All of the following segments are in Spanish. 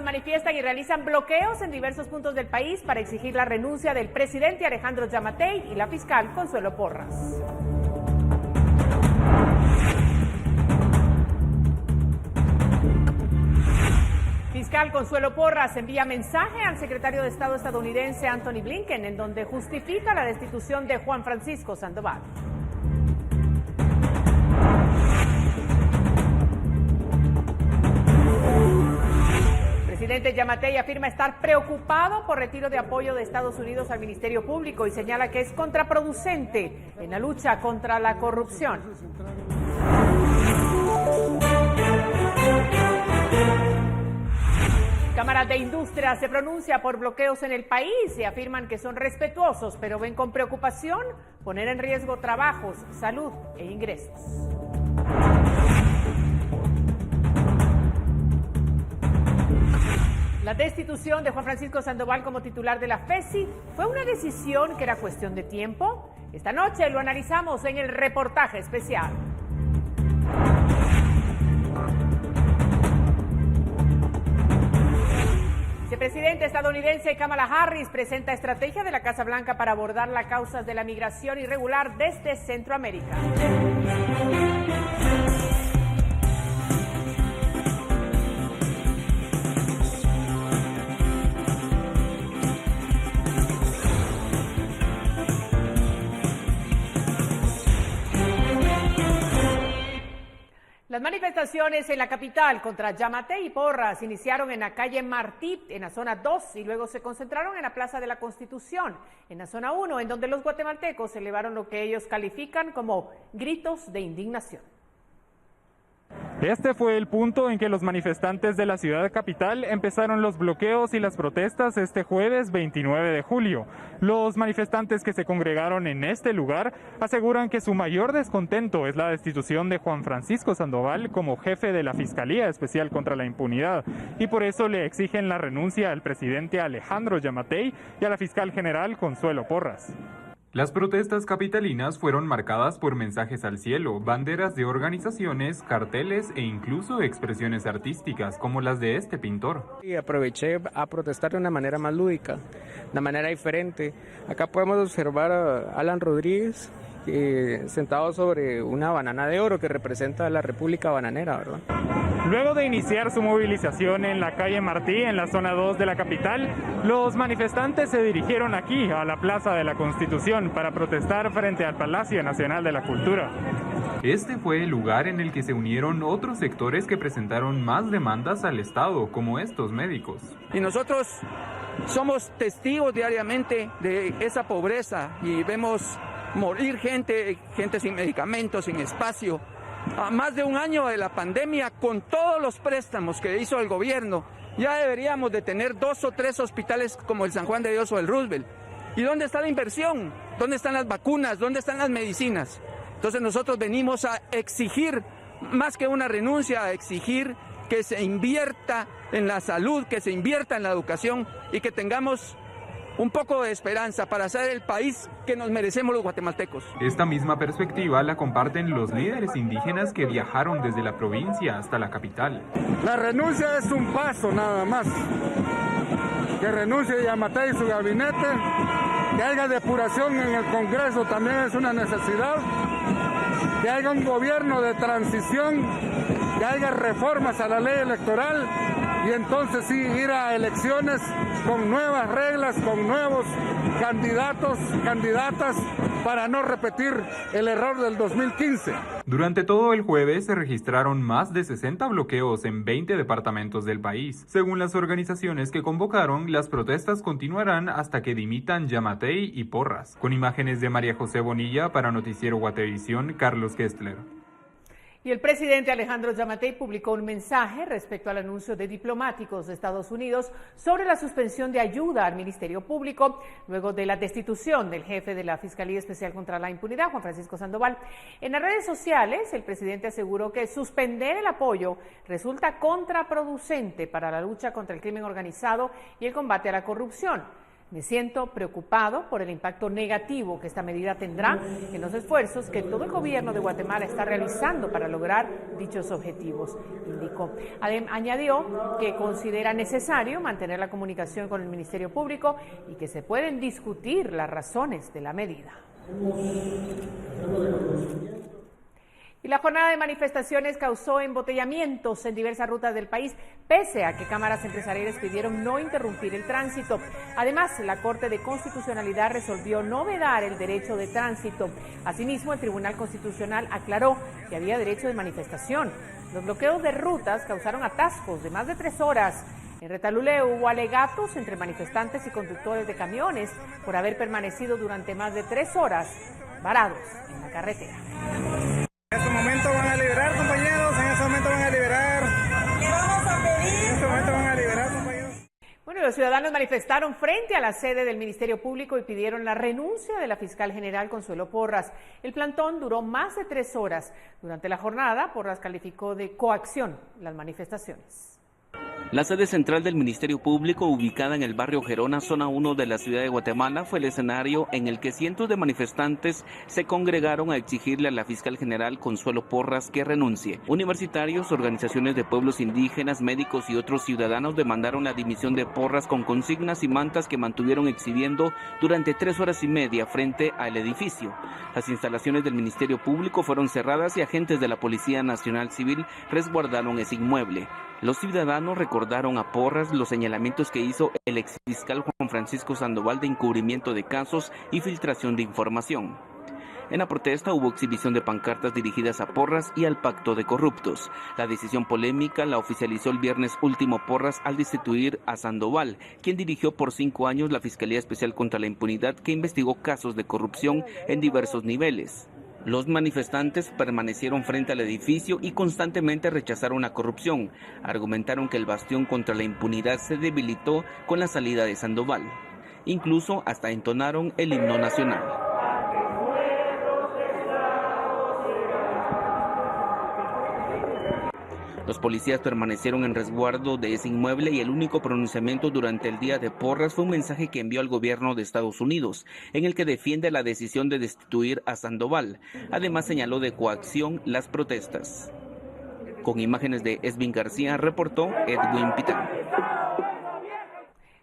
ciudadanos manifiestan y realizan bloqueos en diversos puntos del país para exigir la renuncia del presidente Alejandro Giammattei y la fiscal Consuelo Porras. Fiscal Consuelo Porras envía mensaje al secretario de Estado estadounidense Antony Blinken, en donde justifica la destitución de Juan Francisco Sandoval. El presidente Giammattei afirma estar preocupado por retiro de apoyo de Estados Unidos al Ministerio Público y señala que es contraproducente en la lucha contra la corrupción. Cámaras de Industria se pronuncia por bloqueos en el país y afirman que son respetuosos, pero ven con preocupación poner en riesgo trabajos, salud e ingresos. La destitución de Juan Francisco Sandoval como titular de la FESI fue una decisión que era cuestión de tiempo. Esta noche lo analizamos en el reportaje especial. El vicepresidente estadounidense Kamala Harris presenta estrategia de la Casa Blanca para abordar las causas de la migración irregular desde Centroamérica. Las manifestaciones en la capital contra Giammattei y Porras iniciaron en la calle Martí, en la zona 2, y luego se concentraron en la Plaza de la Constitución, en la zona 1, en donde los guatemaltecos elevaron lo que ellos califican como gritos de indignación. Este fue el punto en que los manifestantes de la ciudad capital empezaron los bloqueos y las protestas este jueves 29 de julio. Los manifestantes que se congregaron en este lugar aseguran que su mayor descontento es la destitución de Juan Francisco Sandoval como jefe de la Fiscalía Especial contra la Impunidad y por eso le exigen la renuncia al presidente Alejandro Giammattei y a la fiscal general Consuelo Porras. Las protestas capitalinas fueron marcadas por mensajes al cielo, banderas de organizaciones, carteles e incluso expresiones artísticas como las de este pintor. Y aproveché a protestar de una manera más lúdica, de una manera diferente. Acá podemos observar a Alan Rodríguez sentado sobre una banana de oro que representa a la República Bananera, ¿verdad? Luego de iniciar su movilización en la calle Martí, en la zona 2 de la capital, los manifestantes se dirigieron aquí, a la Plaza de la Constitución, para protestar frente al Palacio Nacional de la Cultura. Este fue el lugar en el que se unieron otros sectores que presentaron más demandas al Estado, como estos médicos. Y nosotros somos testigos diariamente de esa pobreza y vemos morir gente sin medicamentos, sin espacio. A más de un año de la pandemia, con todos los préstamos que hizo el gobierno, ya deberíamos de tener 2 o 3 hospitales como el San Juan de Dios o el Roosevelt. ¿Y dónde está la inversión? ¿Dónde están las vacunas? ¿Dónde están las medicinas? Entonces nosotros venimos a exigir, más que una renuncia, a exigir que se invierta en la salud, que se invierta en la educación y que tengamos un poco de esperanza para ser el país que nos merecemos los guatemaltecos. Esta misma perspectiva la comparten los líderes indígenas que viajaron desde la provincia hasta la capital. La renuncia es un paso nada más. Que renuncie Giammattei y su gabinete, que haya depuración en el Congreso también es una necesidad, que haya un gobierno de transición, que haya reformas a la ley electoral y entonces sí ir a elecciones con nuevas reglas, con nuevos candidatos, candidatas, para no repetir el error del 2015. Durante todo el jueves se registraron más de 60 bloqueos en 20 departamentos del país. Según las organizaciones que convocaron, las protestas continuarán hasta que dimitan Giammattei y Porras. Con imágenes de María José Bonilla para Noticiero Guatevisión, Carlos Kestler. Y el presidente Alejandro Giammattei publicó un mensaje respecto al anuncio de diplomáticos de Estados Unidos sobre la suspensión de ayuda al Ministerio Público luego de la destitución del jefe de la Fiscalía Especial contra la Impunidad, Juan Francisco Sandoval. En las redes sociales, el presidente aseguró que suspender el apoyo resulta contraproducente para la lucha contra el crimen organizado y el combate a la corrupción. Me siento preocupado por el impacto negativo que esta medida tendrá en los esfuerzos que todo el gobierno de Guatemala está realizando para lograr dichos objetivos, indicó. Añadió que considera necesario mantener la comunicación con el Ministerio Público y que se pueden discutir las razones de la medida. Y la jornada de manifestaciones causó embotellamientos en diversas rutas del país, pese a que cámaras empresariales pidieron no interrumpir el tránsito. Además, la Corte de Constitucionalidad resolvió no vedar el derecho de tránsito. Asimismo, el Tribunal Constitucional aclaró que había derecho de manifestación. Los bloqueos de rutas causaron atascos de más de 3 horas. En Retaluleu hubo alegatos entre manifestantes y conductores de camiones por haber permanecido durante más de 3 horas varados en la carretera. En este momento van a liberar, compañeros, en este momento van a liberar. ¿Qué vamos a pedir? En este momento van a liberar, compañeros. Bueno, los ciudadanos manifestaron frente a la sede del Ministerio Público y pidieron la renuncia de la fiscal general Consuelo Porras. El plantón duró más de 3 horas. Durante la jornada, Porras calificó de coacción las manifestaciones. La sede central del Ministerio Público, ubicada en el barrio Gerona, zona 1 de la ciudad de Guatemala, fue el escenario en el que cientos de manifestantes se congregaron a exigirle a la fiscal general Consuelo Porras que renuncie. Universitarios, organizaciones de pueblos indígenas, médicos y otros ciudadanos demandaron la dimisión de Porras con consignas y mantas que mantuvieron exhibiendo durante 3 horas y media frente al edificio. Las instalaciones del Ministerio Público fueron cerradas y agentes de la Policía Nacional Civil resguardaron ese inmueble. Los ciudadanos recordaron a Porras los señalamientos que hizo el exfiscal Juan Francisco Sandoval de encubrimiento de casos y filtración de información. En la protesta hubo exhibición de pancartas dirigidas a Porras y al pacto de corruptos. La decisión polémica la oficializó el viernes último Porras al destituir a Sandoval, quien dirigió por 5 años la Fiscalía Especial contra la Impunidad que investigó casos de corrupción en diversos niveles. Los manifestantes permanecieron frente al edificio y constantemente rechazaron la corrupción. Argumentaron que el bastión contra la impunidad se debilitó con la salida de Sandoval. Incluso hasta entonaron el himno nacional. Los policías permanecieron en resguardo de ese inmueble y el único pronunciamiento durante el día de Porras fue un mensaje que envió al gobierno de Estados Unidos, en el que defiende la decisión de destituir a Sandoval. Además señaló de coacción las protestas. Con imágenes de Esvin García, reportó Edwin Pitán.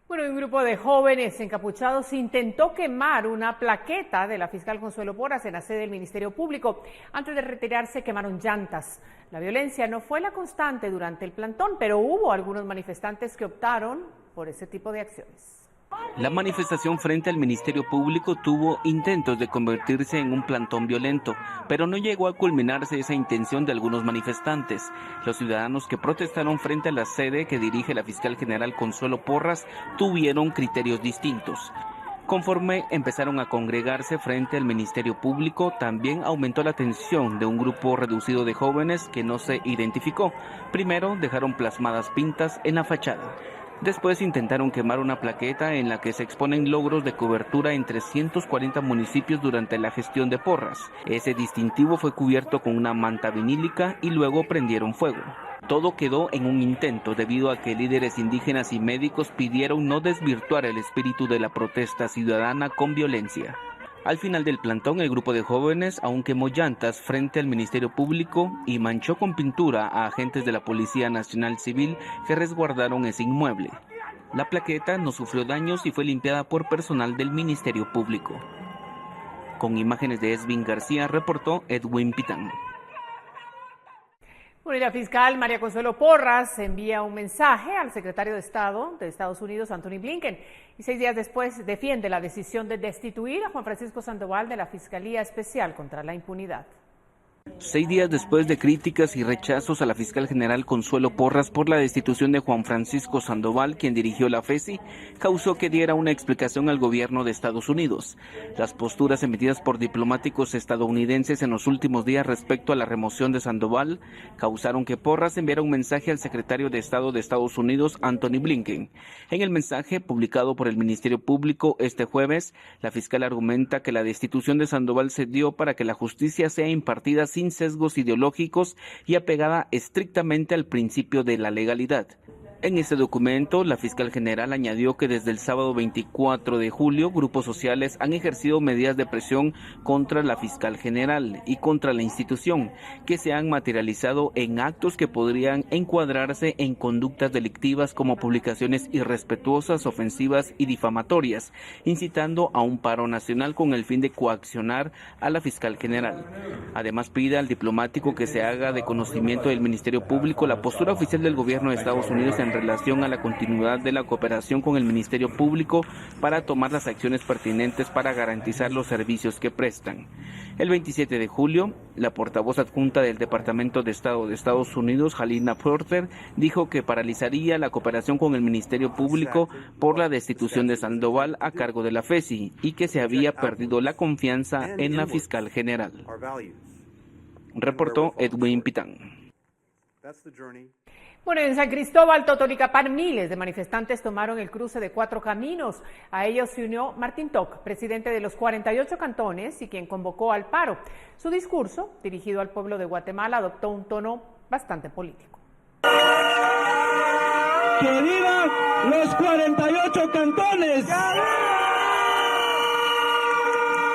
Bueno, un grupo de jóvenes encapuchados intentó quemar una plaqueta de la fiscal Consuelo Porras en la sede del Ministerio Público. Antes de retirarse, quemaron llantas. La violencia no fue la constante durante el plantón, pero hubo algunos manifestantes que optaron por ese tipo de acciones. La manifestación frente al Ministerio Público tuvo intentos de convertirse en un plantón violento, pero no llegó a culminarse esa intención de algunos manifestantes. Los ciudadanos que protestaron frente a la sede que dirige la fiscal general Consuelo Porras tuvieron criterios distintos. Conforme empezaron a congregarse frente al Ministerio Público, también aumentó la tensión de un grupo reducido de jóvenes que no se identificó. Primero dejaron plasmadas pintas en la fachada. Después intentaron quemar una plaqueta en la que se exponen logros de cobertura en 340 municipios durante la gestión de Porras. Ese distintivo fue cubierto con una manta vinílica y luego prendieron fuego. Todo quedó en un intento debido a que líderes indígenas y médicos pidieron no desvirtuar el espíritu de la protesta ciudadana con violencia. Al final del plantón, el grupo de jóvenes aún quemó llantas frente al Ministerio Público y manchó con pintura a agentes de la Policía Nacional Civil que resguardaron ese inmueble. La plaqueta no sufrió daños y fue limpiada por personal del Ministerio Público. Con imágenes de Esvin García, reportó Edwin Pitán. Bueno, y la fiscal María Consuelo Porras envía un mensaje al secretario de Estado de Estados Unidos, Anthony Blinken, y 6 días después defiende la decisión de destituir a Juan Francisco Sandoval de la Fiscalía Especial contra la Impunidad. 6 días después de críticas y rechazos a la fiscal general Consuelo Porras por la destitución de Juan Francisco Sandoval, quien dirigió la FECI, causó que diera una explicación al gobierno de Estados Unidos. Las posturas emitidas por diplomáticos estadounidenses en los últimos días respecto a la remoción de Sandoval causaron que Porras enviara un mensaje al secretario de Estado de Estados Unidos, Anthony Blinken. En el mensaje, publicado por el Ministerio Público este jueves, la fiscal argumenta que la destitución de Sandoval se dio para que la justicia sea impartida sin sesgos ideológicos y apegada estrictamente al principio de la legalidad. En este documento, la fiscal general añadió que desde el sábado 24 de julio, grupos sociales han ejercido medidas de presión contra la fiscal general y contra la institución, que se han materializado en actos que podrían encuadrarse en conductas delictivas como publicaciones irrespetuosas, ofensivas y difamatorias, incitando a un paro nacional con el fin de coaccionar a la fiscal general. Además, pide al diplomático que se haga de conocimiento del Ministerio Público la postura oficial del gobierno de Estados Unidos en relación a la continuidad de la cooperación con el Ministerio Público para tomar las acciones pertinentes para garantizar los servicios que prestan. El 27 de julio, la portavoz adjunta del Departamento de Estado de Estados Unidos, Halina Porter, dijo que paralizaría la cooperación con el Ministerio Público por la destitución de Sandoval a cargo de la FECI y que se había perdido la confianza en la fiscal general. Reportó Edwin Pitán. Bueno, en San Cristóbal, Totonicapán, miles de manifestantes tomaron el cruce de 4 caminos. A ellos se unió Martín Toc, presidente de los 48 cantones y quien convocó al paro. Su discurso, dirigido al pueblo de Guatemala, adoptó un tono bastante político. ¡Que vivan los 48 cantones!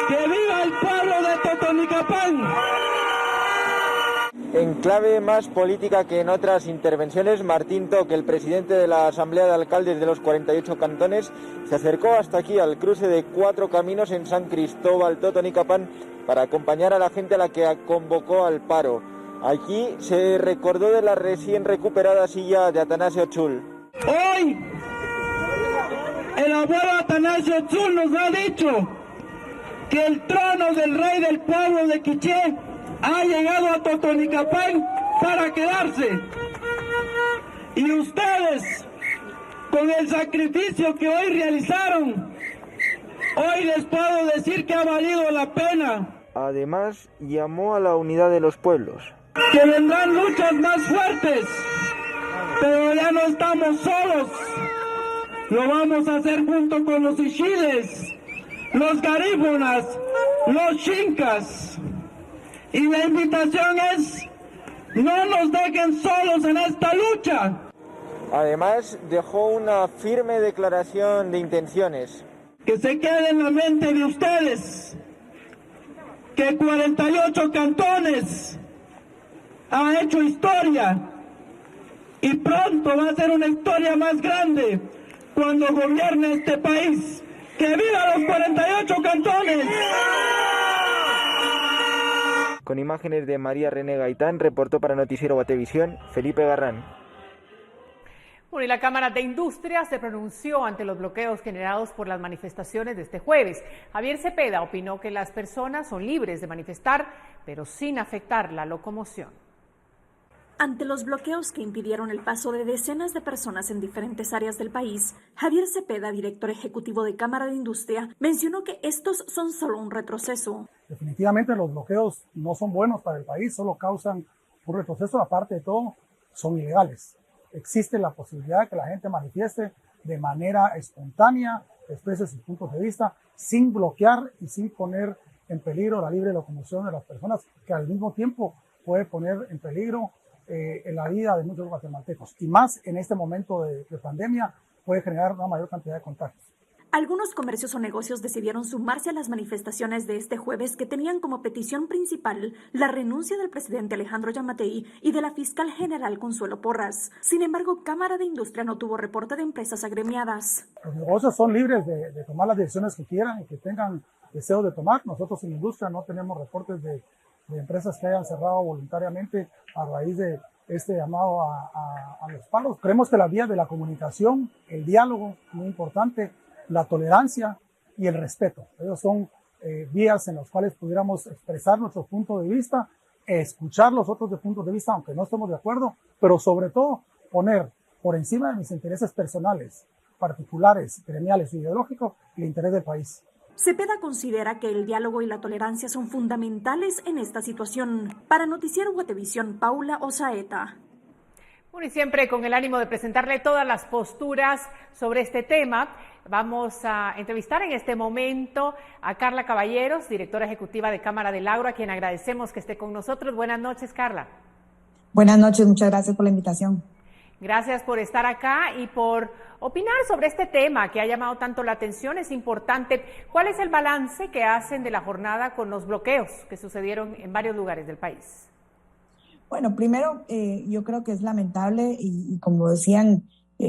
¡Que viva el pueblo de Totonicapán! En clave más política que en otras intervenciones, Martín Toc, el presidente de la Asamblea de Alcaldes de los 48 cantones, se acercó hasta aquí al cruce de 4 caminos en San Cristóbal, Totonicapán, para acompañar a la gente a la que convocó al paro. Aquí se recordó de la recién recuperada silla de Atanasio Chul. Hoy, el abuelo Atanasio Chul nos ha dicho que el trono del rey del pueblo de Quiché ha llegado a Totonicapán para quedarse. Y ustedes, con el sacrificio que hoy realizaron, hoy les puedo decir que ha valido la pena. Además, llamó a la unidad de los pueblos. Que vendrán luchas más fuertes, pero ya no estamos solos. Lo vamos a hacer junto con los Ixiles, los Garífunas, los Chincas. Y la invitación es, no nos dejen solos en esta lucha. Además, dejó una firme declaración de intenciones. Que se quede en la mente de ustedes que 48 cantones ha hecho historia y pronto va a ser una historia más grande cuando gobierne este país. ¡Que viva los 48 cantones! Con imágenes de María René Gaitán, reportó para Noticiero Guatevisión, Felipe Garrán. Bueno, y la Cámara de Industria se pronunció ante los bloqueos generados por las manifestaciones de este jueves. Javier Cepeda opinó que las personas son libres de manifestar, pero sin afectar la locomoción. Ante los bloqueos que impidieron el paso de decenas de personas en diferentes áreas del país, Javier Cepeda, director ejecutivo de Cámara de Industria, mencionó que estos son solo un retroceso. Definitivamente los bloqueos no son buenos para el país, solo causan un retroceso, aparte de todo, son ilegales. Existe la posibilidad de que la gente manifieste de manera espontánea, exprese sus puntos de vista, sin bloquear y sin poner en peligro la libre locomoción de las personas, que al mismo tiempo puede poner en peligro en la vida de muchos guatemaltecos. Y más en este momento de pandemia puede generar una mayor cantidad de contagios. Algunos comercios o negocios decidieron sumarse a las manifestaciones de este jueves que tenían como petición principal la renuncia del presidente Alejandro Yamatei y de la fiscal general Consuelo Porras. Sin embargo, Cámara de Industria no tuvo reporte de empresas agremiadas. Los negocios son libres de tomar las decisiones que quieran y que tengan deseo de tomar. Nosotros en Industria no tenemos reportes de empresas que hayan cerrado voluntariamente a raíz de este llamado a los paros. Creemos que la vía de la comunicación, el diálogo, muy importante, la tolerancia y el respeto. Esos son vías en las cuales pudiéramos expresar nuestro punto de vista, escuchar los otros de puntos de vista, aunque no estemos de acuerdo, pero sobre todo poner por encima de mis intereses personales, particulares, gremiales e ideológicos, el interés del país. Cepeda considera que el diálogo y la tolerancia son fundamentales en esta situación. Para Noticiero Guatevisión, Paula Osaeta. Bueno, y siempre con el ánimo de presentarle todas las posturas sobre este tema, vamos a entrevistar en este momento a Carla Caballeros, directora ejecutiva de Cámara del Agro, a quien agradecemos que esté con nosotros. Buenas noches, Carla. Buenas noches, muchas gracias por la invitación. Gracias por estar acá y por opinar sobre este tema que ha llamado tanto la atención. Es importante. ¿Cuál es el balance que hacen de la jornada con los bloqueos que sucedieron en varios lugares del país? Bueno, primero, yo creo que es lamentable y como decían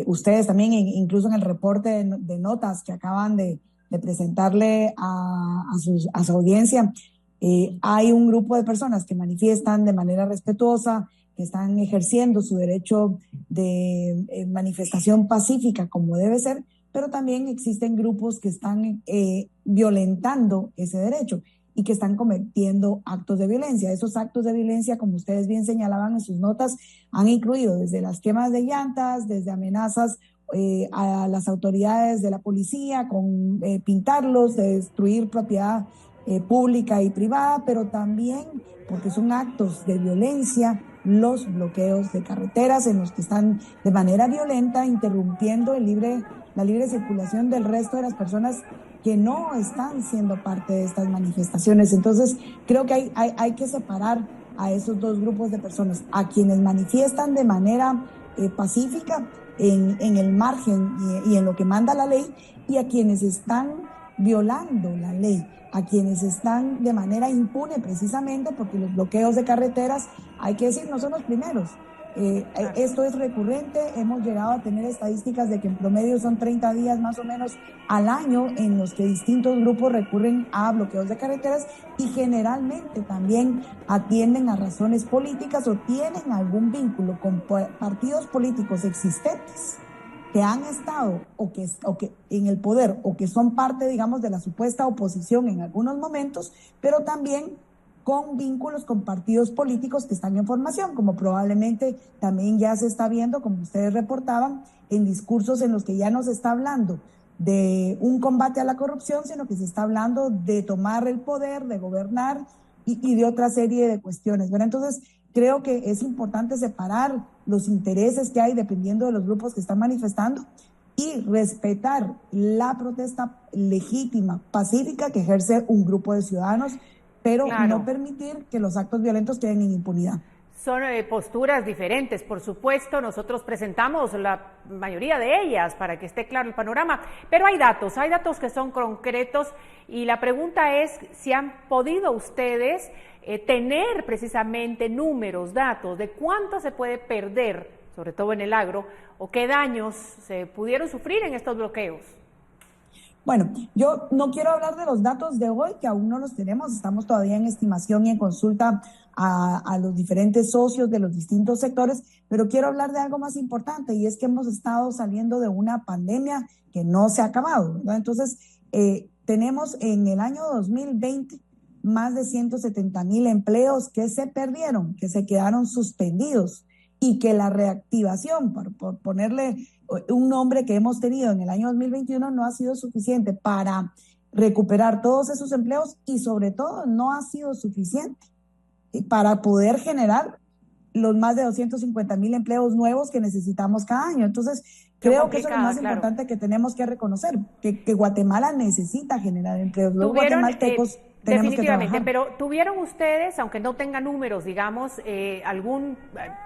ustedes también, incluso en el reporte de notas que acaban de presentarle a su audiencia, hay un grupo de personas que manifiestan de manera respetuosa, que están ejerciendo su derecho de manifestación pacífica como debe ser, pero también existen grupos que están violentando ese derecho y que están cometiendo actos de violencia. Esos actos de violencia, como ustedes bien señalaban en sus notas, han incluido desde las quemas de llantas, desde amenazas a las autoridades de la policía con pintarlos, de destruir propiedad pública y privada, pero también, porque son actos de violencia, los bloqueos de carreteras en los que están de manera violenta interrumpiendo la libre circulación del resto de las personas que no están siendo parte de estas manifestaciones. Entonces, creo que hay que separar a esos dos grupos de personas, a quienes manifiestan de manera pacífica en el margen y en lo que manda la ley, y a quienes están violando la ley, a quienes están de manera impune precisamente porque los bloqueos de carreteras, hay que decir, no son los primeros. Esto es recurrente, hemos llegado a tener estadísticas de que en promedio son 30 días más o menos al año en los que distintos grupos recurren a bloqueos de carreteras y generalmente también atienden a razones políticas o tienen algún vínculo con partidos políticos existentes que han estado o que en el poder o que son parte, digamos, de la supuesta oposición en algunos momentos, pero también con vínculos con partidos políticos que están en formación, como probablemente también ya se está viendo, como ustedes reportaban, en discursos en los que ya no se está hablando de un combate a la corrupción, sino que se está hablando de tomar el poder, de gobernar y de otra serie de cuestiones, ¿verdad? Entonces, creo que es importante separar los intereses que hay dependiendo de los grupos que están manifestando y respetar la protesta legítima, pacífica que ejerce un grupo de ciudadanos, pero no permitir que los actos violentos queden en impunidad. Son posturas diferentes, por supuesto. Nosotros presentamos la mayoría de ellas para que esté claro el panorama, pero hay datos que son concretos y la pregunta es si han podido ustedes tener precisamente números, datos de cuánto se puede perder, sobre todo en el agro, o qué daños se pudieron sufrir en estos bloqueos. Bueno, yo no quiero hablar de los datos de hoy, que aún no los tenemos, estamos todavía en estimación y en consulta a los diferentes socios de los distintos sectores, pero quiero hablar de algo más importante y es que hemos estado saliendo de una pandemia que no se ha acabado, ¿verdad? Entonces, tenemos en el año 2020 más de 170,000 empleos que se perdieron, que se quedaron suspendidos y que la reactivación, por ponerle un nombre que hemos tenido en el año 2021, no ha sido suficiente para recuperar todos esos empleos y sobre todo no ha sido suficiente para poder generar los más de 250,000 empleos nuevos que necesitamos cada año. Entonces, creo que eso es lo más importante que tenemos que reconocer, que Guatemala necesita generar empleos. Los guatemaltecos definitivamente, pero ¿tuvieron ustedes, aunque no tengan números, digamos, algún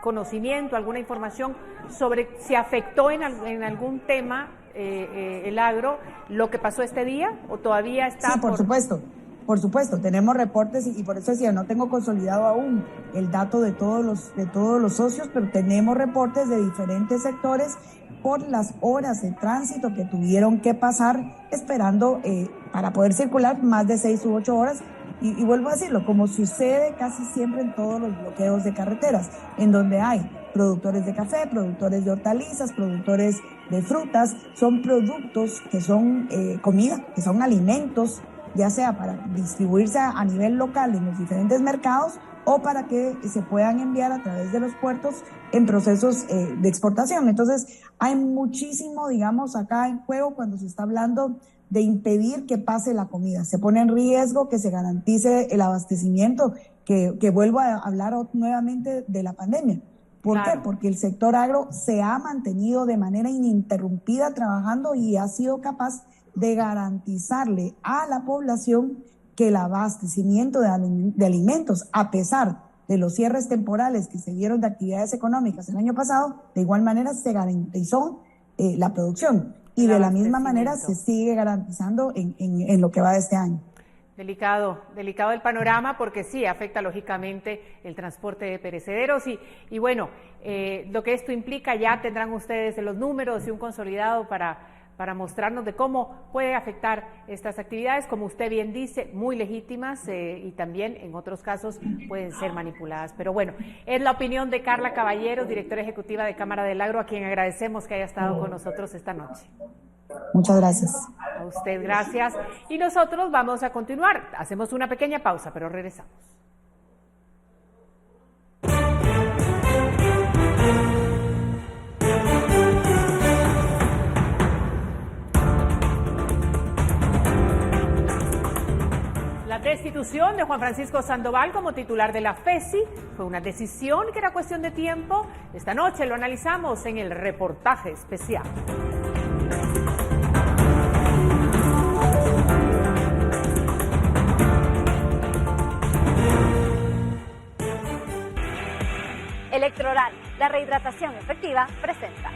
conocimiento, alguna información sobre si afectó en algún tema el agro lo que pasó este día o todavía está? Sí, por supuesto, tenemos reportes y por eso decía, no tengo consolidado aún el dato de todos los socios, pero tenemos reportes de diferentes sectores por las horas de tránsito que tuvieron que pasar esperando para poder circular más de 6 u 8 horas. Y vuelvo a decirlo, como sucede casi siempre en todos los bloqueos de carreteras, en donde hay productores de café, productores de hortalizas, productores de frutas, son productos que son comida, que son alimentos, ya sea para distribuirse a nivel local en los diferentes mercados o para que se puedan enviar a través de los puertos en procesos de exportación. Entonces, hay muchísimo, digamos, acá en juego cuando se está hablando de impedir que pase la comida. Se pone en riesgo que se garantice el abastecimiento, que vuelvo a hablar nuevamente de la pandemia. ¿Por qué? Porque el sector agro se ha mantenido de manera ininterrumpida trabajando y ha sido capaz de garantizarle a la población que el abastecimiento de alimentos, a pesar de los cierres temporales que se dieron de actividades económicas el año pasado, de igual manera se garantizó la producción y de la misma manera se sigue garantizando en lo que va de este año. Delicado el panorama porque sí afecta lógicamente el transporte de perecederos y bueno, lo que esto implica ya tendrán ustedes los números y un consolidado para mostrarnos de cómo puede afectar estas actividades, como usted bien dice, muy legítimas y también en otros casos pueden ser manipuladas. Pero bueno, es la opinión de Carla Caballeros, directora ejecutiva de Cámara del Agro, a quien agradecemos que haya estado con nosotros esta noche. Muchas gracias. A usted, gracias. Y nosotros vamos a continuar. Hacemos una pequeña pausa, pero regresamos. La destitución de Juan Francisco Sandoval como titular de la FESI fue una decisión que era cuestión de tiempo. Esta noche lo analizamos en el reportaje especial. Electroral, la rehidratación efectiva, presenta.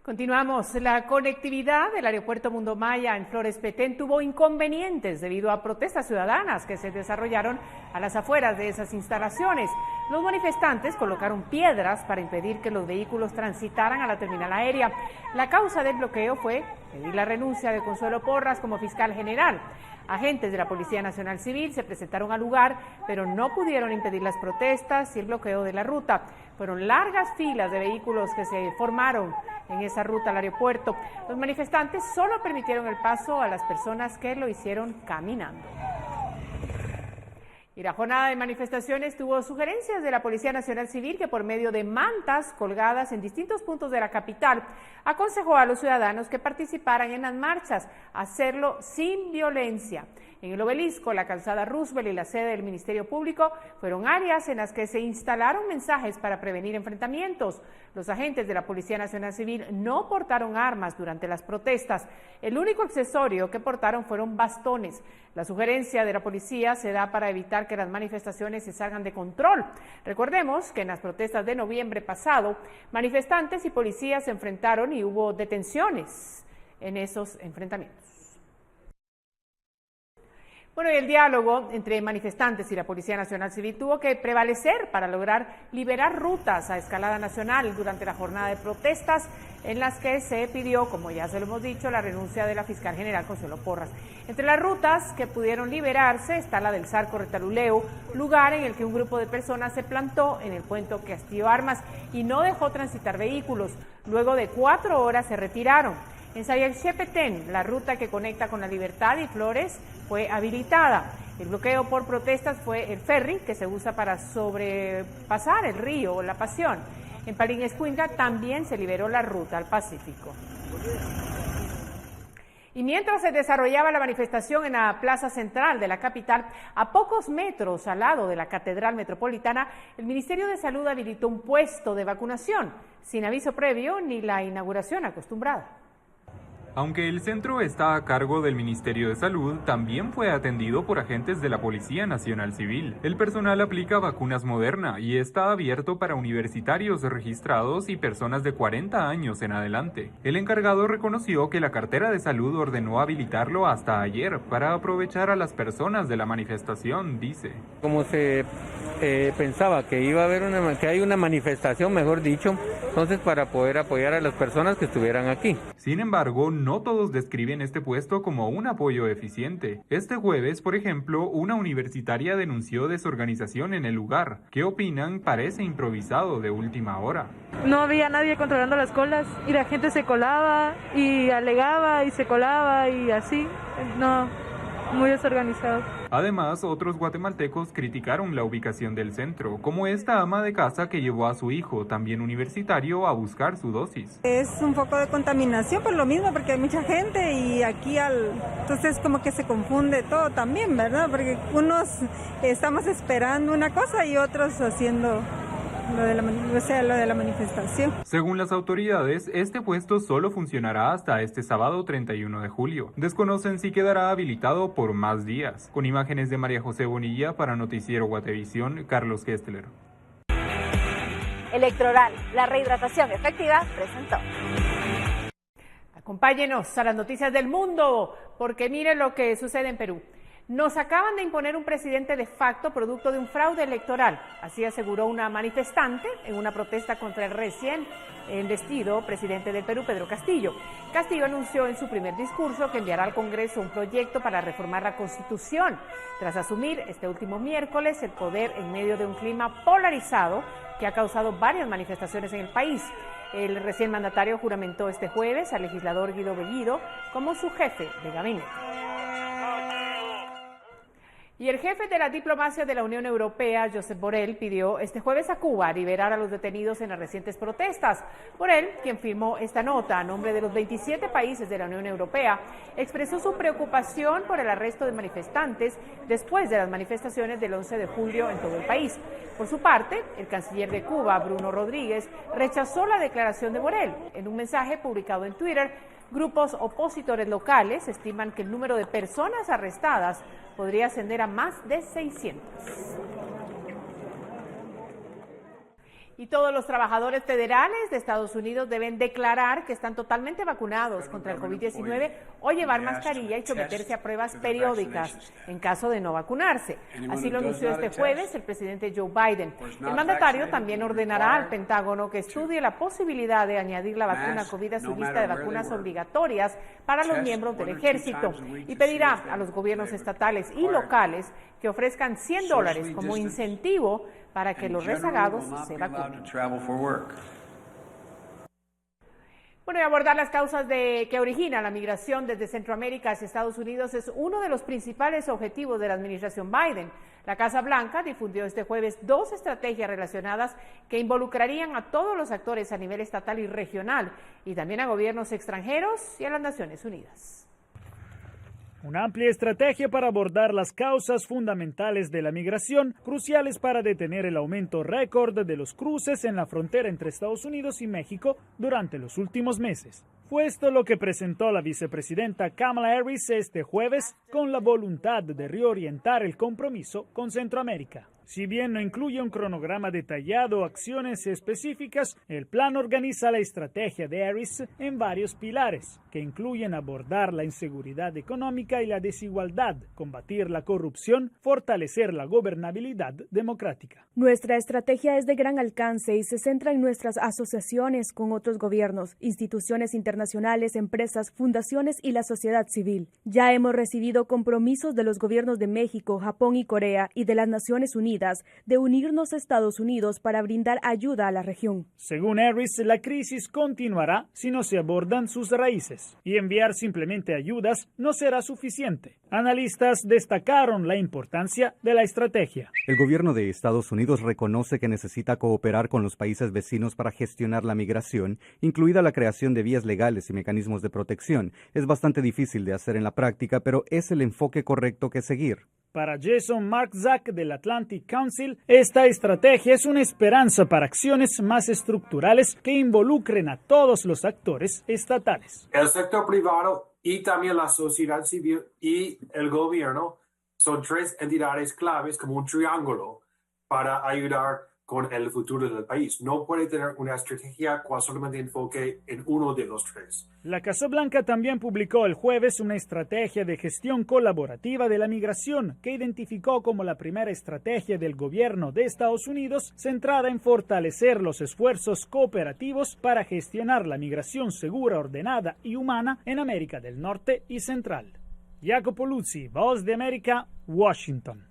Continuamos. La conectividad del aeropuerto Mundo Maya en Flores Petén tuvo inconvenientes debido a protestas ciudadanas que se desarrollaron a las afueras de esas instalaciones. Los manifestantes colocaron piedras para impedir que los vehículos transitaran a la terminal aérea. La causa del bloqueo fue pedir la renuncia de Consuelo Porras como fiscal general. Agentes de la Policía Nacional Civil se presentaron al lugar, pero no pudieron impedir las protestas y el bloqueo de la ruta. Fueron largas filas de vehículos que se formaron en esa ruta al aeropuerto. Los manifestantes solo permitieron el paso a las personas que lo hicieron caminando. Y la jornada de manifestaciones tuvo sugerencias de la Policía Nacional Civil, que por medio de mantas colgadas en distintos puntos de la capital aconsejó a los ciudadanos que participaran en las marchas hacerlo sin violencia. En el Obelisco, la calzada Roosevelt y la sede del Ministerio Público fueron áreas en las que se instalaron mensajes para prevenir enfrentamientos. Los agentes de la Policía Nacional Civil no portaron armas durante las protestas. El único accesorio que portaron fueron bastones. La sugerencia de la policía se da para evitar que las manifestaciones se salgan de control. Recordemos que en las protestas de noviembre pasado, manifestantes y policías se enfrentaron y hubo detenciones en esos enfrentamientos. Bueno, y el diálogo entre manifestantes y la Policía Nacional Civil tuvo que prevalecer para lograr liberar rutas a escalada nacional durante la jornada de protestas en las que se pidió, como ya se lo hemos dicho, la renuncia de la fiscal general Consuelo Porras. Entre las rutas que pudieron liberarse está la del Zarco Retaluleu, lugar en el que un grupo de personas se plantó en el puente Castillo Armas y no dejó transitar vehículos. Luego de 4 horas se retiraron. En Sayalchepetén, la ruta que conecta con La Libertad y Flores fue habilitada. El bloqueo por protestas fue el ferry que se usa para sobrepasar el río La Pasión. En Palín-Escuintla también se liberó la ruta al Pacífico. Y mientras se desarrollaba la manifestación en la plaza central de la capital, a pocos metros al lado de la Catedral Metropolitana, el Ministerio de Salud habilitó un puesto de vacunación, sin aviso previo ni la inauguración acostumbrada. Aunque el centro está a cargo del Ministerio de Salud, también fue atendido por agentes de la Policía Nacional Civil. El personal aplica vacunas Moderna y está abierto para universitarios registrados y personas de 40 años en adelante. El encargado reconoció que la cartera de salud ordenó habilitarlo hasta ayer para aprovechar a las personas de la manifestación, dice. Como se pensaba que iba a haber que hay una manifestación, mejor dicho, entonces para poder apoyar a las personas que estuvieran aquí. Sin embargo, no todos describen este puesto como un apoyo eficiente. Este jueves, por ejemplo, una universitaria denunció desorganización en el lugar. ¿Qué opinan? Parece improvisado de última hora. No había nadie controlando las colas y la gente se colaba y alegaba y se colaba y así. No, muy desorganizado. Además, otros guatemaltecos criticaron la ubicación del centro, como esta ama de casa que llevó a su hijo, también universitario, a buscar su dosis. Es un poco de contaminación por lo mismo, porque hay mucha gente y aquí entonces como que se confunde todo también, ¿verdad? Porque unos estamos esperando una cosa y otros haciendo lo de la manifestación. Según las autoridades, este puesto solo funcionará hasta este sábado 31 de julio. Desconocen si quedará habilitado por más días. Con imágenes de María José Bonilla para Noticiero Guatevisión, Carlos Kestler. Electroral, la rehidratación efectiva, presentó. Acompáñenos a las noticias del mundo, porque miren lo que sucede en Perú. Nos acaban de imponer un presidente de facto producto de un fraude electoral, así aseguró una manifestante en una protesta contra el recién investido presidente del Perú, Pedro Castillo. Castillo anunció en su primer discurso que enviará al Congreso un proyecto para reformar la Constitución, tras asumir este último miércoles el poder en medio de un clima polarizado que ha causado varias manifestaciones en el país. El recién mandatario juramentó este jueves al legislador Guido Bellido como su jefe de gabinete. Y el jefe de la diplomacia de la Unión Europea, Josep Borrell, pidió este jueves a Cuba liberar a los detenidos en las recientes protestas. Borrell, quien firmó esta nota a nombre de los 27 países de la Unión Europea, expresó su preocupación por el arresto de manifestantes después de las manifestaciones del 11 de julio en todo el país. Por su parte, el canciller de Cuba, Bruno Rodríguez, rechazó la declaración de Borrell. En un mensaje publicado en Twitter, grupos opositores locales estiman que el número de personas arrestadas podría ascender a más de 600. Y todos los trabajadores federales de Estados Unidos deben declarar que están totalmente vacunados contra el COVID-19 o llevar mascarilla y someterse a pruebas periódicas en caso de no vacunarse. Así lo anunció este jueves el presidente Joe Biden. El mandatario también ordenará al Pentágono que estudie la posibilidad de añadir la vacuna COVID a su lista de vacunas obligatorias para los miembros del ejército y pedirá a los gobiernos estatales y locales que ofrezcan $100 como incentivo para que los rezagados se vacunen. Bueno, y abordar las causas que originan la migración desde Centroamérica hacia Estados Unidos es uno de los principales objetivos de la administración Biden. La Casa Blanca difundió este jueves 2 estrategias relacionadas que involucrarían a todos los actores a nivel estatal y regional, y también a gobiernos extranjeros y a las Naciones Unidas. Una amplia estrategia para abordar las causas fundamentales de la migración, cruciales para detener el aumento récord de los cruces en la frontera entre Estados Unidos y México durante los últimos meses. Fue esto lo que presentó la vicepresidenta Kamala Harris este jueves con la voluntad de reorientar el compromiso con Centroamérica. Si bien no incluye un cronograma detallado o acciones específicas, el plan organiza la estrategia de Harris en varios pilares, que incluyen abordar la inseguridad económica y la desigualdad, combatir la corrupción, fortalecer la gobernabilidad democrática. Nuestra estrategia es de gran alcance y se centra en nuestras asociaciones con otros gobiernos, instituciones internacionales, empresas, fundaciones y la sociedad civil. Ya hemos recibido compromisos de los gobiernos de México, Japón y Corea y de las Naciones Unidas de unirnos a Estados Unidos para brindar ayuda a la región. Según Harris, la crisis continuará si no se abordan sus raíces, y enviar simplemente ayudas no será suficiente. Analistas destacaron la importancia de la estrategia. El gobierno de Estados Unidos reconoce que necesita cooperar con los países vecinos para gestionar la migración, incluida la creación de vías legales y mecanismos de protección. Es bastante difícil de hacer en la práctica, pero es el enfoque correcto que seguir. Para Jason Marczak del Atlantic Council, esta estrategia es una esperanza para acciones más estructurales que involucren a todos los actores estatales. El sector privado y también la sociedad civil y el gobierno son 3 entidades claves como un triángulo para ayudar con el futuro del país. No puede tener una estrategia cual solamente enfoque en uno de los 3. La Casa Blanca también publicó el jueves una estrategia de gestión colaborativa de la migración que identificó como la primera estrategia del gobierno de Estados Unidos centrada en fortalecer los esfuerzos cooperativos para gestionar la migración segura, ordenada y humana en América del Norte y Central. Jacopo Luzzi, Voz de América, Washington.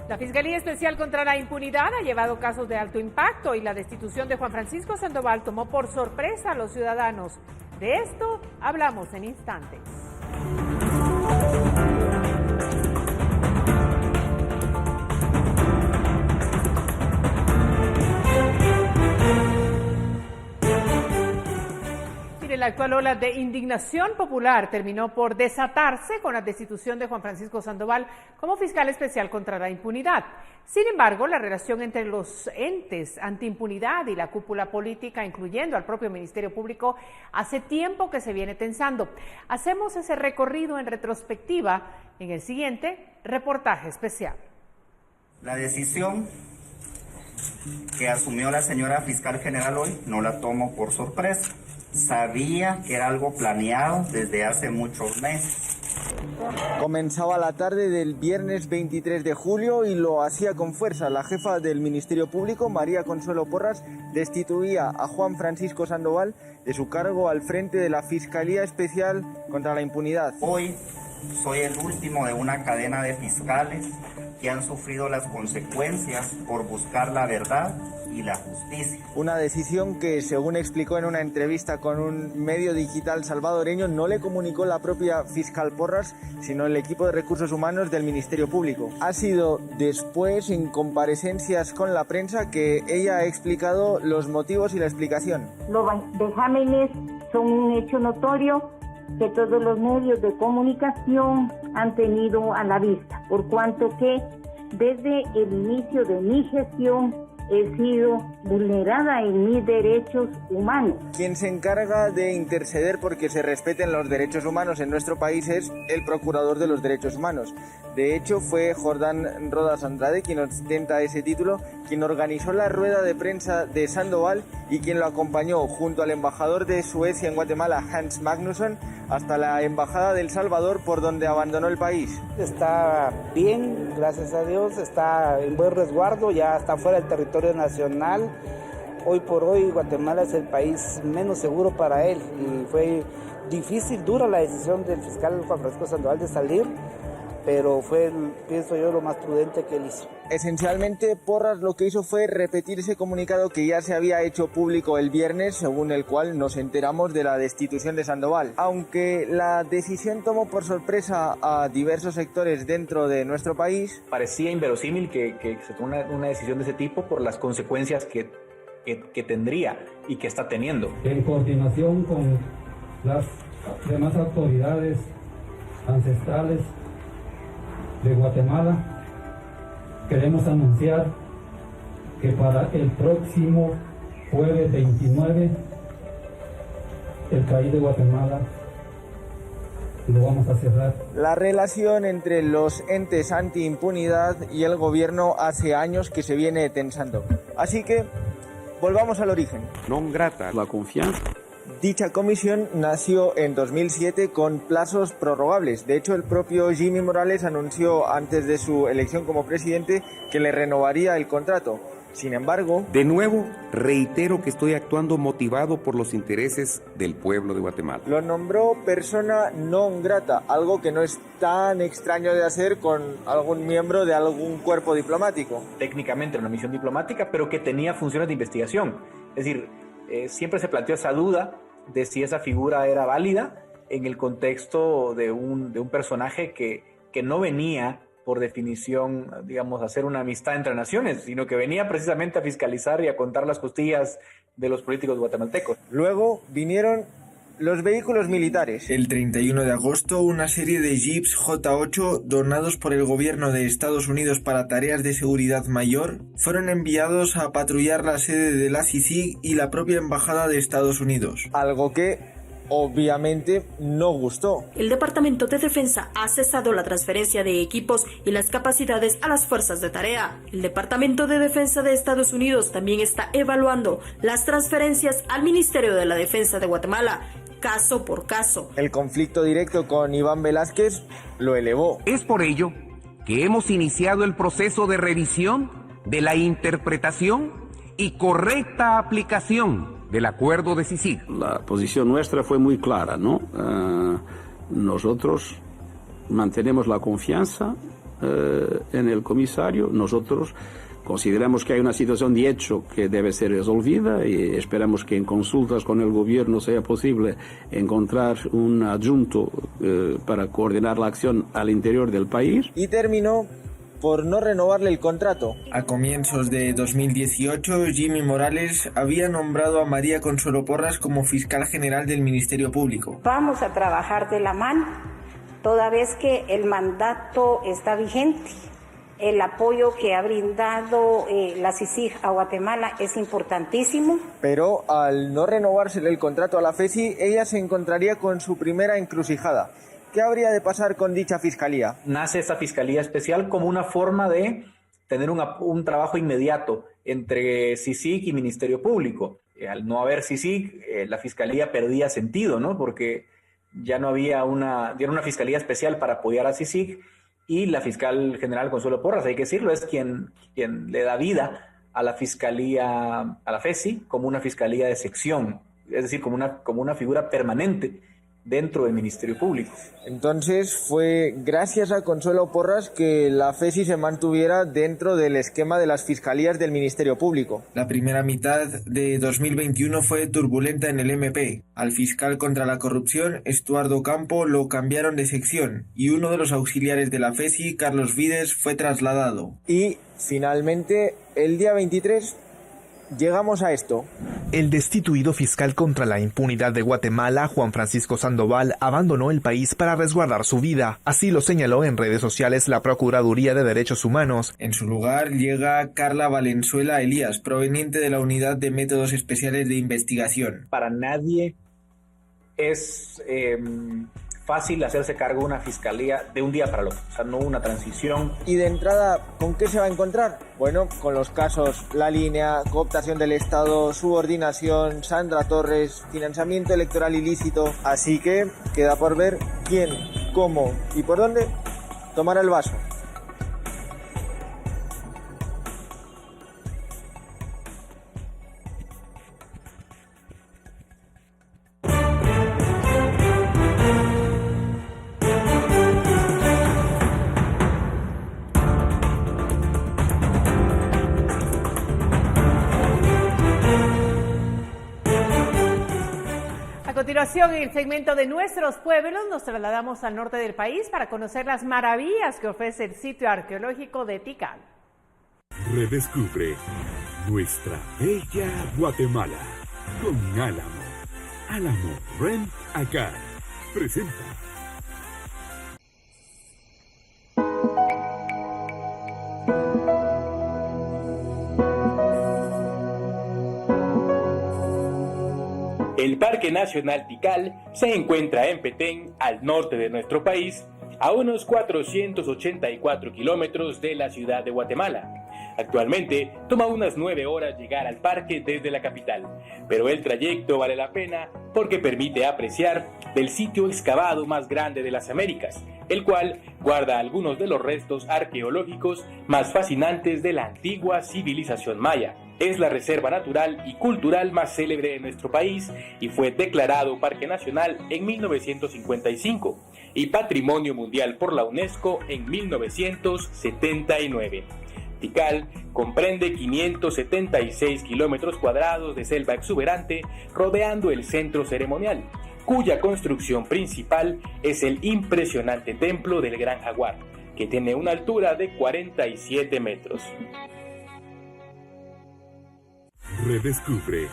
La Fiscalía Especial contra la Impunidad ha llevado casos de alto impacto y la destitución de Juan Francisco Sandoval tomó por sorpresa a los ciudadanos. De esto hablamos en instantes. Mire, la actual ola de indignación popular terminó por desatarse con la destitución de Juan Francisco Sandoval como fiscal especial contra la impunidad. Sin embargo, la relación entre los entes antiimpunidad y la cúpula política, incluyendo al propio Ministerio Público, hace tiempo que se viene tensando. Hacemos ese recorrido en retrospectiva en el siguiente reportaje especial. La decisión que asumió la señora fiscal general hoy no la tomo por sorpresa. Sabía que era algo planeado desde hace muchos meses. Comenzaba la tarde del viernes 23 de julio y lo hacía con fuerza. La jefa del Ministerio Público, María Consuelo Porras, destituía a Juan Francisco Sandoval de su cargo al frente de la Fiscalía Especial contra la Impunidad. Hoy soy el último de una cadena de fiscales que han sufrido las consecuencias por buscar la verdad y la justicia. Una decisión que, según explicó en una entrevista con un medio digital salvadoreño, no le comunicó la propia fiscal Porras, sino el equipo de recursos humanos del Ministerio Público. Ha sido después, en comparecencias con la prensa, que ella ha explicado los motivos y la explicación. Los vejámenes son un hecho notorio que todos los medios de comunicación han tenido a la vista, por cuanto que desde el inicio de mi gestión he sido vulnerada en mis derechos humanos. Quien se encarga de interceder porque se respeten los derechos humanos en nuestro país es el Procurador de los Derechos Humanos. De hecho, fue Jordán Rodas Andrade, quien ostenta ese título, quien organizó la rueda de prensa de Sandoval y quien lo acompañó junto al embajador de Suecia en Guatemala, Hans Magnusson, hasta la embajada de El Salvador, por donde abandonó el país. Está bien, gracias a Dios, está en buen resguardo, ya está fuera del territorio nacional. Hoy por hoy Guatemala es el país menos seguro para él y fue difícil, dura la decisión del fiscal Juan Francisco Sandoval de salir, pero fue, pienso yo, lo más prudente que él hizo. Esencialmente, Porras lo que hizo fue repetir ese comunicado que ya se había hecho público el viernes, según el cual nos enteramos de la destitución de Sandoval. Aunque la decisión tomó por sorpresa a diversos sectores dentro de nuestro país, parecía inverosímil que se tome una decisión de ese tipo por las consecuencias que tendría y que está teniendo. En coordinación con las demás autoridades ancestrales de Guatemala, queremos anunciar que para el próximo jueves 29 el país de Guatemala lo vamos a cerrar. La relación entre los entes antiimpunidad y el gobierno hace años que se viene tensando. Así que volvamos al origen. Non grata la confianza. Dicha comisión nació en 2007 con plazos prorrogables. De hecho, el propio Jimmy Morales anunció antes de su elección como presidente que le renovaría el contrato. Sin embargo, de nuevo, reitero que estoy actuando motivado por los intereses del pueblo de Guatemala. Lo nombró persona non grata, algo que no es tan extraño de hacer con algún miembro de algún cuerpo diplomático. Técnicamente era una misión diplomática, pero que tenía funciones de investigación. Es decir, siempre se planteó esa duda de si esa figura era válida en el contexto de un personaje que no venía por definición, digamos, a hacer una amistad entre naciones, sino que venía precisamente a fiscalizar y a contar las costillas de los políticos guatemaltecos. Luego vinieron los vehículos militares. El 31 de agosto, una serie de jeeps J8 donados por el gobierno de Estados Unidos para tareas de seguridad mayor fueron enviados a patrullar la sede de la CICIG y la propia embajada de Estados Unidos. Algo que obviamente no gustó. El Departamento de Defensa ha cesado la transferencia de equipos y las capacidades a las fuerzas de tarea. El Departamento de Defensa de Estados Unidos también está evaluando las transferencias al Ministerio de la Defensa de Guatemala, caso por caso. El conflicto directo con Iván Velázquez lo elevó. Es por ello que hemos iniciado el proceso de revisión de la interpretación y correcta aplicación del acuerdo de CICIG. La posición nuestra fue muy clara, ¿no? Nosotros mantenemos la confianza en el comisario. Nosotros consideramos que hay una situación de hecho que debe ser resolvida y esperamos que en consultas con el gobierno sea posible encontrar un adjunto para coordinar la acción al interior del país. Y terminó por no renovarle el contrato. A comienzos de 2018, Jimmy Morales había nombrado a María Consuelo Porras como fiscal general del Ministerio Público. Vamos a trabajar de la mano, toda vez que el mandato está vigente. El apoyo que ha brindado la CICIG a Guatemala es importantísimo. Pero al no renovársele el contrato a la FESI, ella se encontraría con su primera encrucijada. ¿Qué habría de pasar con dicha fiscalía? Nace esta fiscalía especial como una forma de tener un trabajo inmediato entre CICIG y Ministerio Público. Al no haber CICIG, la fiscalía perdía sentido, ¿no? Porque ya no había una fiscalía especial para apoyar a CICIG. Y la fiscal general Consuelo Porras, hay que decirlo, es quien le da vida a la fiscalía, a la FESI, como una fiscalía de sección, es decir, como una figura permanente dentro del Ministerio Público. Entonces fue gracias a Consuelo Porras que la FESI se mantuviera dentro del esquema de las fiscalías del Ministerio Público. La primera mitad de 2021 fue turbulenta en el MP. Al fiscal contra la corrupción, Estuardo Campo, lo cambiaron de sección y uno de los auxiliares de la FESI, Carlos Vides, fue trasladado. Y finalmente, el día 23, llegamos a esto. El destituido fiscal contra la impunidad de Guatemala, Juan Francisco Sandoval, abandonó el país para resguardar su vida. Así lo señaló en redes sociales la Procuraduría de Derechos Humanos. En su lugar llega Carla Valenzuela Elías, proveniente de la Unidad de Métodos Especiales de Investigación. Para nadie es fácil hacerse cargo de una fiscalía de un día para el otro, o sea, no una transición. Y de entrada, ¿con qué se va a encontrar? Bueno, con los casos La Línea, cooptación del Estado, subordinación, Sandra Torres, financiamiento electoral ilícito. Así que queda por ver quién, cómo y por dónde tomará el vaso. A continuación, en el segmento de Nuestros Pueblos, nos trasladamos al norte del país para conocer las maravillas que ofrece el sitio arqueológico de Tikal. Redescubre nuestra bella Guatemala con Álamo. Álamo Rent a Car presenta. El Parque Nacional Tikal se encuentra en Petén, al norte de nuestro país, a unos 484 kilómetros de la ciudad de Guatemala. Actualmente toma unas 9 horas llegar al parque desde la capital, pero el trayecto vale la pena porque permite apreciar del sitio excavado más grande de las Américas, el cual guarda algunos de los restos arqueológicos más fascinantes de la antigua civilización maya. Es la reserva natural y cultural más célebre de nuestro país y fue declarado Parque Nacional en 1955 y Patrimonio Mundial por la UNESCO en 1979. Tikal comprende 576 kilómetros cuadrados de selva exuberante rodeando el centro ceremonial, cuya construcción principal es el impresionante templo del Gran Jaguar, que tiene una altura de 47 metros. Redescubre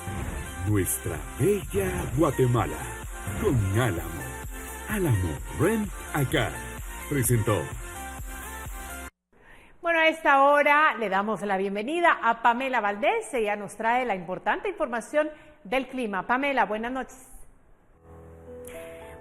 nuestra bella Guatemala con Álamo. Álamo Rent a Car presentó. Bueno, a esta hora le damos la bienvenida a Pamela Valdés. Ella nos trae la importante información del clima. Pamela, buenas noches.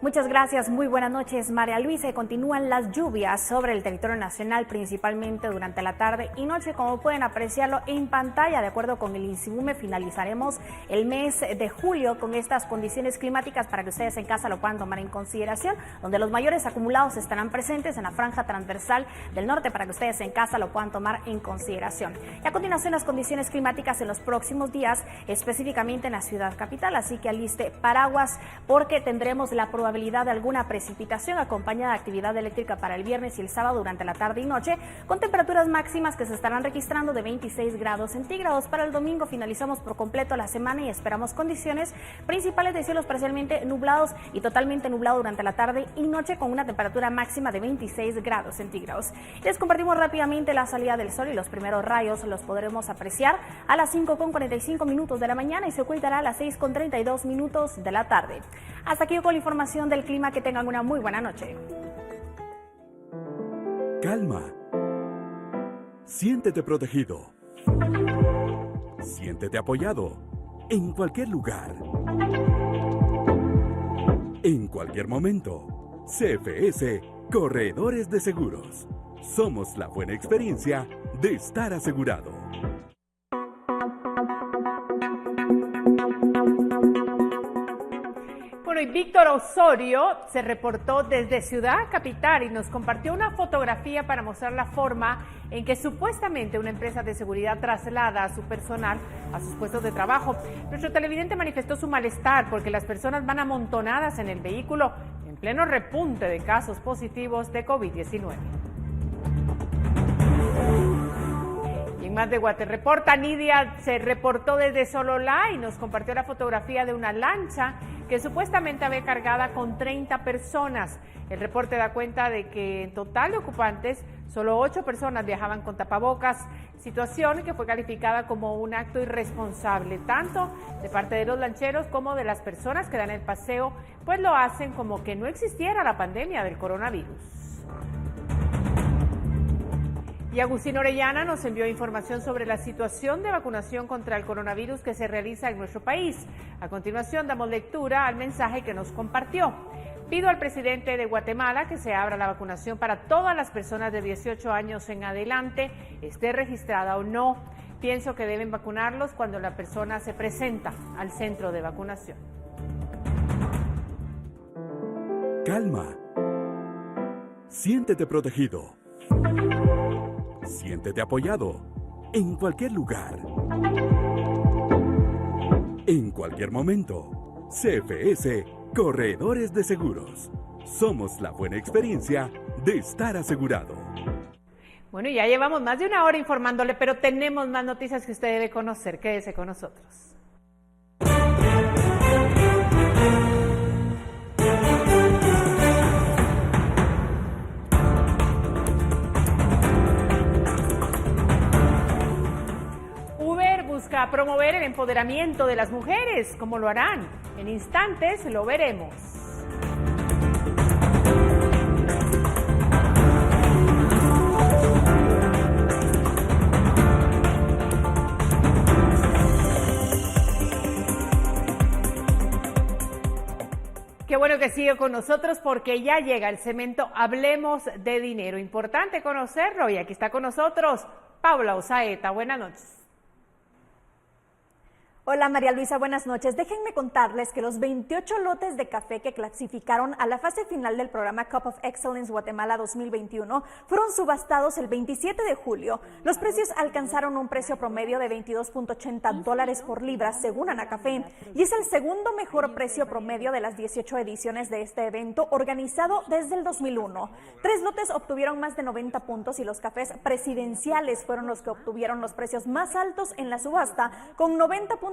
Muchas gracias, muy buenas noches, María Luisa. Continúan las lluvias sobre el territorio nacional, principalmente durante la tarde y noche, como pueden apreciarlo en pantalla. De acuerdo con el INSIBUME, finalizaremos el mes de julio con estas condiciones climáticas para que ustedes en casa lo puedan tomar en consideración, donde los mayores acumulados estarán presentes en la franja transversal del norte para que ustedes en casa lo puedan tomar en consideración. Y a continuación, las condiciones climáticas en los próximos días, específicamente en la ciudad capital, así que aliste paraguas porque tendremos la probabilidad probabilidad de alguna precipitación acompañada de actividad eléctrica para el viernes y el sábado durante la tarde y noche, con temperaturas máximas que se estarán registrando de 26 grados centígrados. Para el domingo finalizamos por completo la semana y esperamos condiciones principales de cielos parcialmente nublados y totalmente nublado durante la tarde y noche, con una temperatura máxima de 26 grados centígrados. Les compartimos rápidamente la salida del sol y los primeros rayos los podremos apreciar a las 5:45 de la mañana y se ocultará a las 6:32 de la tarde. Hasta aquí con la información del clima. Que tengan una muy buena noche. Calma. Siéntete protegido. Siéntete apoyado. En cualquier lugar. En cualquier momento. CFS Corredores de Seguros. Somos la buena experiencia de estar asegurado. Bueno, y Víctor Osorio se reportó desde Ciudad Capital y nos compartió una fotografía para mostrar la forma en que supuestamente una empresa de seguridad traslada a su personal a sus puestos de trabajo. Nuestro televidente manifestó su malestar porque las personas van amontonadas en el vehículo en pleno repunte de casos positivos de COVID-19. Y en más de Guate reporta, Nidia se reportó desde Sololá y nos compartió la fotografía de una lancha que supuestamente había cargada con 30 personas. El reporte da cuenta de que en total de ocupantes, solo 8 personas viajaban con tapabocas, situación que fue calificada como un acto irresponsable, tanto de parte de los lancheros como de las personas que dan el paseo, pues lo hacen como que no existiera la pandemia del coronavirus. Y Agustín Orellana nos envió información sobre la situación de vacunación contra el coronavirus que se realiza en nuestro país. A continuación damos lectura al mensaje que nos compartió. Pido al presidente de Guatemala que se abra la vacunación para todas las personas de 18 años en adelante, esté registrada o no. Pienso que deben vacunarlos cuando la persona se presenta al centro de vacunación. Calma. Siéntete protegido. Siéntete apoyado. En cualquier lugar. En cualquier momento. CFS Corredores de Seguros. Somos la buena experiencia de estar asegurado. Bueno, ya llevamos más de una hora informándole, pero tenemos más noticias que usted debe conocer. Quédese con nosotros. Uber busca promover el empoderamiento de las mujeres. ¿Cómo lo harán? En instantes lo veremos. Qué bueno que sigue con nosotros porque ya llega el segmento Hablemos de Dinero. Importante conocerlo y aquí está con nosotros Paula Osaeta. Buenas noches. Hola María Luisa, buenas noches. Déjenme contarles que los 28 lotes de café que clasificaron a la fase final del programa Cup of Excellence Guatemala 2021 fueron subastados el 27 de julio. Los precios alcanzaron un precio promedio de $22.80 por libra según Anacafé y es el segundo mejor precio promedio de las 18 ediciones de este evento organizado desde el 2001. 3 lotes obtuvieron más de 90 puntos y los cafés presidenciales fueron los que obtuvieron los precios más altos en la subasta con 90.51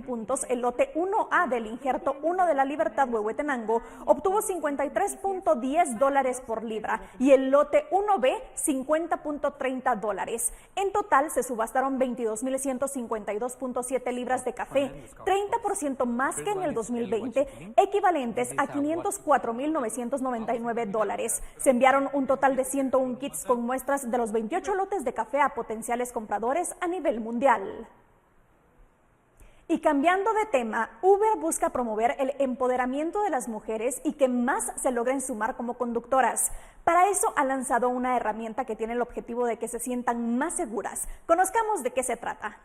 puntos. El lote 1A del injerto 1 de la Libertad Huehuetenango obtuvo $50.10 por libra y el lote 1B $50.30. En total se subastaron 22.152.7 libras de café, 30% más que en el 2020, equivalentes a $504.999. Se enviaron un total de 101 kits con muestras de los 28 lotes de café a potenciales compradores a nivel mundial. Y cambiando de tema, Uber busca promover el empoderamiento de las mujeres y que más se logren sumar como conductoras. Para eso ha lanzado una herramienta que tiene el objetivo de que se sientan más seguras. Conozcamos de qué se trata.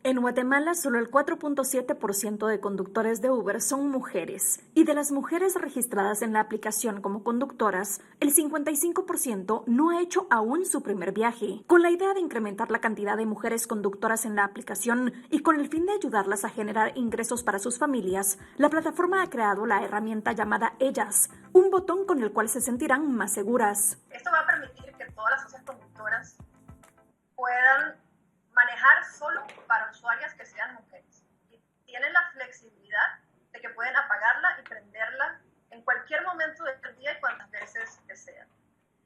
En Guatemala, solo el 4.7% de conductores de Uber son mujeres, y de las mujeres registradas en la aplicación como conductoras, el 55% no ha hecho aún su primer viaje. Con la idea de incrementar la cantidad de mujeres conductoras en la aplicación y con el fin de ayudarlas a generar ingresos para sus familias, la plataforma ha creado la herramienta llamada Ellas, un botón con el cual se sentirán más seguras. Esto va a permitir que todas las socias conductoras puedan manejar solo para usuarias que sean mujeres. Y tienen la flexibilidad de que pueden apagarla y prenderla en cualquier momento del día y cuantas veces desean.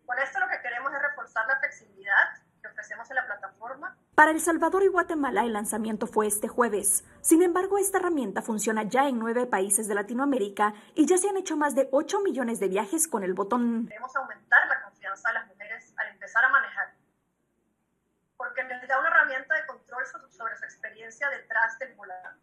Con esto lo que queremos es reforzar la flexibilidad que ofrecemos en la plataforma. Para El Salvador y Guatemala el lanzamiento fue este jueves. Sin embargo, esta herramienta funciona ya en 9 países de Latinoamérica y ya se han hecho más de 8 millones de viajes con el botón. Queremos aumentar la confianza de las mujeres al empezar a manejar, porque les da una herramienta de control sobre su experiencia detrás del volante.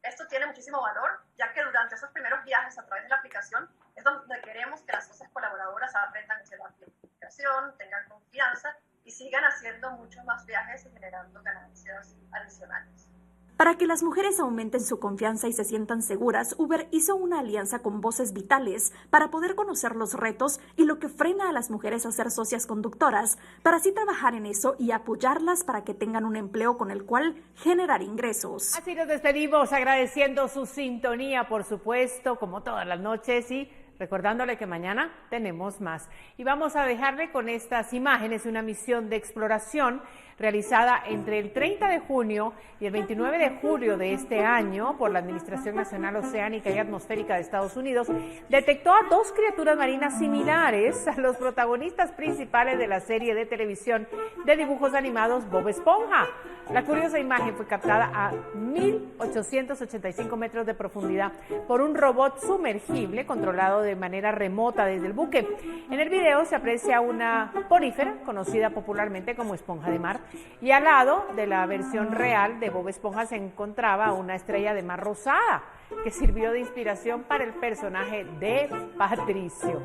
Esto tiene muchísimo valor, ya que durante esos primeros viajes a través de la aplicación es donde queremos que las socias colaboradoras aprendan a hacer la aplicación, tengan confianza y sigan haciendo muchos más viajes y generando ganancias adicionales. Para que las mujeres aumenten su confianza y se sientan seguras, Uber hizo una alianza con Voces Vitales para poder conocer los retos y lo que frena a las mujeres a ser socias conductoras, para así trabajar en eso y apoyarlas para que tengan un empleo con el cual generar ingresos. Así nos despedimos agradeciendo su sintonía, por supuesto, como todas las noches, y recordándole que mañana tenemos más. Y vamos a dejarle con estas imágenes una misión de exploración realizada entre el 30 de junio y el 29 de julio de este año por la Administración Nacional Oceánica y Atmosférica de Estados Unidos, detectó a 2 criaturas marinas similares a los protagonistas principales de la serie de televisión de dibujos animados Bob Esponja. La curiosa imagen fue captada a 1.885 metros de profundidad por un robot sumergible controlado de manera remota desde el buque. En el video se aprecia una ponífera conocida popularmente como esponja de mar, y al lado de la versión real de Bob Esponja se encontraba una estrella de mar rosada que sirvió de inspiración para el personaje de Patricio.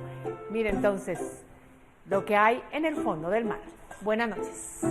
Mire entonces lo que hay en el fondo del mar. Buenas noches.